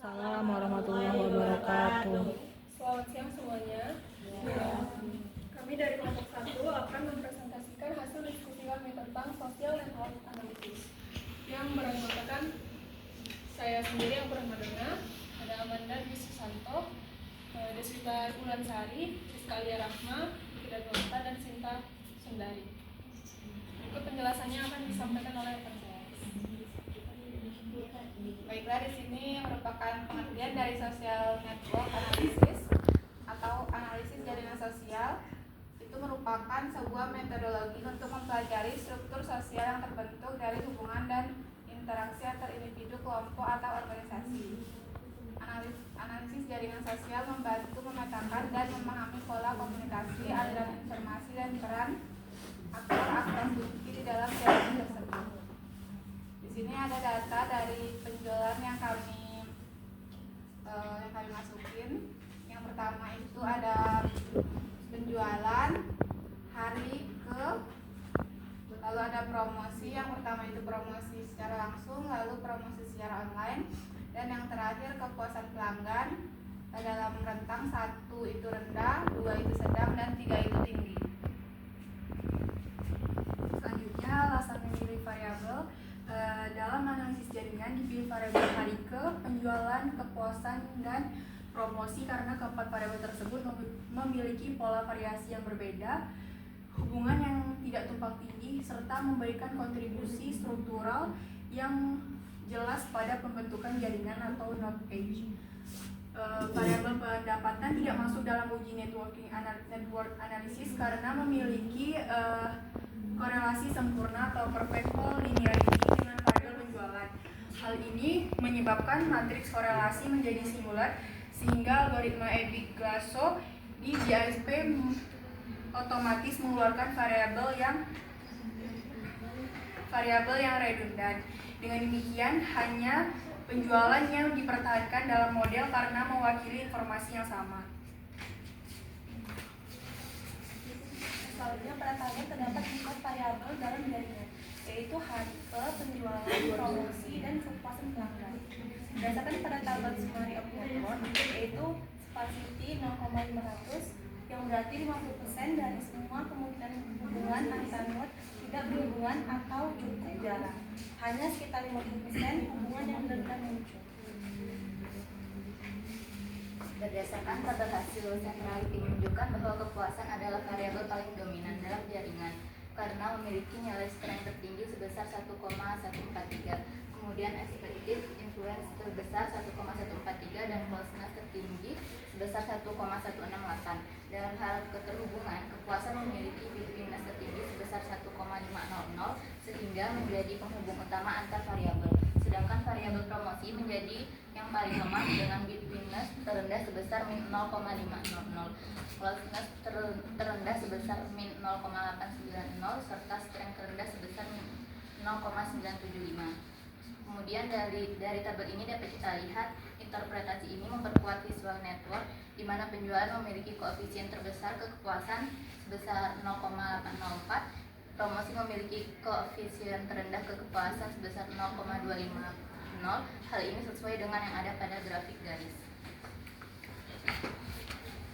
Waalaikumsalam warahmatullahi wabarakatuh. Selamat siang semuanya. Kami dari kelompok 1 akan mempresentasikan hasil diskusi kami tentang social network analysis yang beranggotakan saya sendiri yang Madonna, ada Amanda Dwi Susanto, Deswita Ulansari, Rizka Alia Rahma, Kira Nurta, dan Sinta Sundari. Berikut penjelasannya akan disampaikan oleh rekan saya. Baiklah, di sini merupakan pengertian dari social network analysis atau analisis jaringan sosial. Itu merupakan sebuah metodologi untuk mempelajari struktur sosial yang terbentuk dari hubungan dan interaksi antar individu, kelompok, atau organisasi. Analisis jaringan sosial membantu memetakan dan memahami pola komunikasi, aliran informasi, dan peran aktor-aktor kunci di dalam jaringan tersebut. Di sini ada data dari penjualan yang kami masukin. Yang pertama itu ada penjualan hari ke, lalu ada promosi. Yang pertama itu promosi secara langsung, lalu promosi secara online, dan yang terakhir kepuasan pelanggan dalam rentang 1 itu rendah, 2 itu sedang, dan 3 itu tinggi. Selanjutnya, alasan memilih variabel. Dalam analisis jaringan dipilih variabel hari ke, penjualan, kepuasan, dan promosi karena keempat variabel tersebut memiliki pola variasi yang berbeda, hubungan yang tidak tumpang tindih, serta memberikan kontribusi struktural yang jelas pada pembentukan jaringan atau node edge. Variabel pendapatan tidak masuk dalam uji network analysis karena memiliki korelasi sempurna atau perfectful linearity dengan variabel penjualan. Hal ini menyebabkan matriks korelasi menjadi singular sehingga algoritma Ebik-Glasso di GISP otomatis mengeluarkan variabel yang redundan. Dengan demikian, hanya penjualan yang dipertahankan dalam model karena mewakili informasi yang sama. Selanjutnya, pada tabel terdapat 4 variabel dalam jaringan, yaitu hari ke, penjualan, promosi, dan kepuasan pelanggan. Berdasarkan pada tabel summary of network, yaitu sparsity 0,500, yang berarti 50% dari semua kemungkinan hubungan antar node tidak berhubungan atau cukup jarang. Hanya sekitar 50% hubungan yang benar-benar muncul. Berdasarkan tabel hasil centrality menunjukkan bahwa kepuasan adalah variabel paling dominan dalam jaringan karena memiliki nilai strength tertinggi sebesar 1,143. Kemudian expected influence terbesar 1,143 dan closeness tertinggi sebesar 1,168. Dalam hal keterhubungan, kepuasan memiliki betweenness tertinggi sebesar 1,500 sehingga menjadi penghubung utama antar variabel. Sedangkan variabel promosi menjadi yang paling lemah dengan betweenness terendah sebesar min 0,500, closeness terendah sebesar min 0,890 serta strength terendah sebesar min 0,975. Kemudian dari tabel ini dapat kita lihat interpretasi ini memperkuat visual network di mana penjualan memiliki koefisien terbesar kepuasan sebesar 0,804, promosi memiliki koefisien terendah kepuasan sebesar 0,250. Hal ini sesuai dengan yang ada pada grafik garis.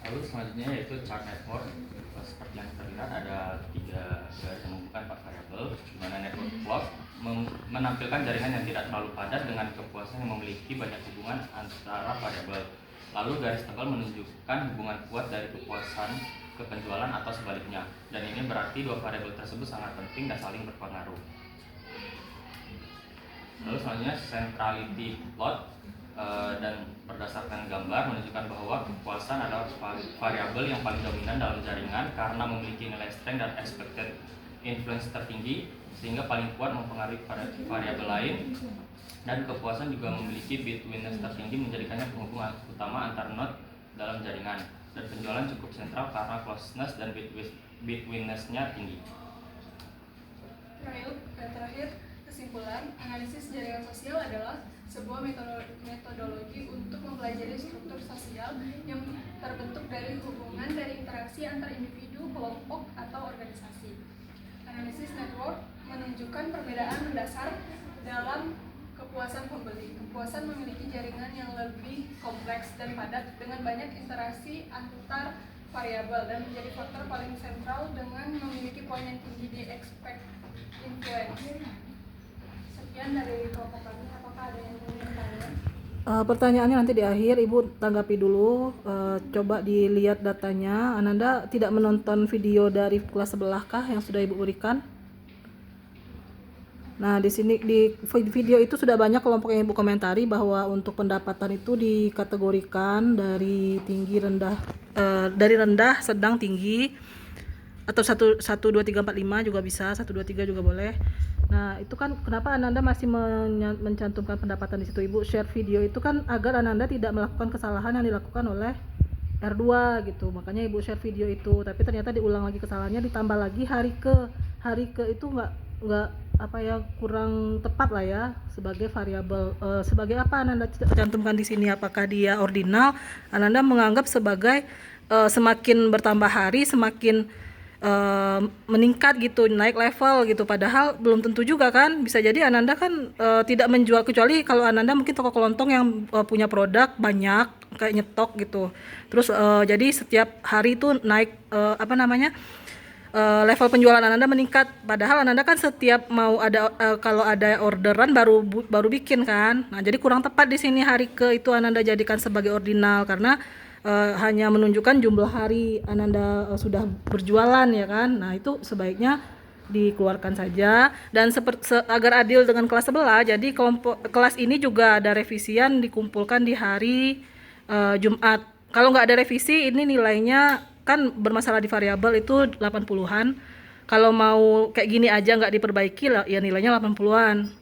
Lalu selanjutnya yaitu chart network. Seperti yang terlihat ada 3 garis yang menghubungkan 4 variabel, di mana network plot menampilkan jaringan yang tidak terlalu padat dengan kepuasan yang memiliki banyak hubungan antara variabel. Lalu garis tebal menunjukkan hubungan kuat dari kepuasan ke penjualan atau sebaliknya, dan ini berarti 2 variabel tersebut sangat penting dan saling berpengaruh. Lalu selanjutnya centrality plot, dan berdasarkan gambar menunjukkan bahwa kepuasan adalah variabel yang paling dominan dalam jaringan karena memiliki nilai strength dan expected influence tertinggi sehingga paling kuat mempengaruhi variabel lain, dan kepuasan juga memiliki betweenness tertinggi menjadikannya penghubung utama antar node dalam jaringan, dan penjualan cukup sentral karena closeness dan betweenness-nya tinggi. Terakhir, kesimpulan, analisis jaringan sosial adalah sebuah metodologi untuk mempelajari struktur sosial yang terbentuk dari hubungan dari interaksi antar individu, kelompok, atau organisasi. Analisis network menunjukkan perbedaan mendasar dalam kepuasan pembeli. Kepuasan memiliki jaringan yang lebih kompleks dan padat dengan banyak interaksi antar variabel dan menjadi faktor paling sentral dengan memiliki poin yang tinggi di expect influence. Sekian dari kelompok kami. Apakah ada yang ingin bertanya? Pertanyaannya nanti di akhir, Ibu tanggapi dulu. Coba dilihat datanya. Ananda tidak menonton video dari kelas sebelah kah yang sudah Ibu berikan? Nah, di sini di video itu sudah banyak kelompok yang Ibu komentari bahwa untuk pendapatan itu dikategorikan dari tinggi rendah, dari rendah, sedang, tinggi, atau 1 2 3 4 5 juga bisa, 1 2 3 juga boleh. Nah, itu kan kenapa Ananda masih mencantumkan pendapatan di situ, Ibu? Share video itu kan agar Ananda tidak melakukan kesalahan yang dilakukan oleh R2 gitu. Makanya Ibu share video itu, tapi ternyata diulang lagi kesalahannya, ditambah lagi hari ke itu enggak apa ya, kurang tepat lah ya sebagai variabel. Sebagai apa Ananda cantumkan di sini? Apakah dia ordinal? Ananda menganggap sebagai semakin bertambah hari semakin meningkat gitu, naik level gitu, padahal belum tentu juga kan. Bisa jadi Ananda kan tidak menjual, kecuali kalau Ananda mungkin toko kelontong yang punya produk banyak kayak nyetok gitu, terus jadi setiap hari itu naik level penjualan Ananda meningkat, padahal Ananda kan setiap mau ada kalau ada orderan baru bikin kan. Nah, jadi kurang tepat di sini hari ke itu Ananda jadikan sebagai ordinal karena hanya menunjukkan jumlah hari Ananda sudah berjualan ya kan. Nah, itu sebaiknya dikeluarkan saja. Dan agar adil dengan kelas sebelah, jadi kelas ini juga ada revisian dikumpulkan di hari Jumat. Kalau nggak ada revisi, ini nilainya kan bermasalah di variabel itu 80-an. Kalau mau kayak gini aja nggak diperbaiki lah, ya nilainya 80-an.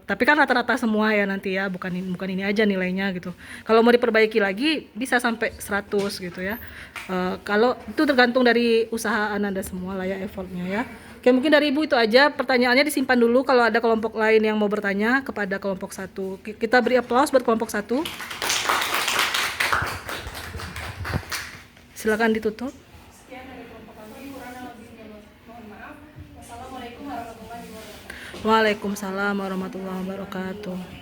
Tapi kan rata-rata semua ya nanti ya, bukan ini aja nilainya gitu. Kalau mau diperbaiki lagi bisa sampai 100 gitu ya. Kalau itu tergantung dari usaha Ananda semua lah ya, effortnya ya. Oke, mungkin dari Ibu itu aja. Pertanyaannya disimpan dulu, kalau ada kelompok lain yang mau bertanya kepada kelompok 1. Kita beri aplaus buat kelompok 1. Silakan ditutup. Sekian dari kelompok kami. Kurang lebihnya mohon maaf. Wassalamualaikum warahmatullahi wabarakatuh. Waalaikumsalam warahmatullahi wabarakatuh.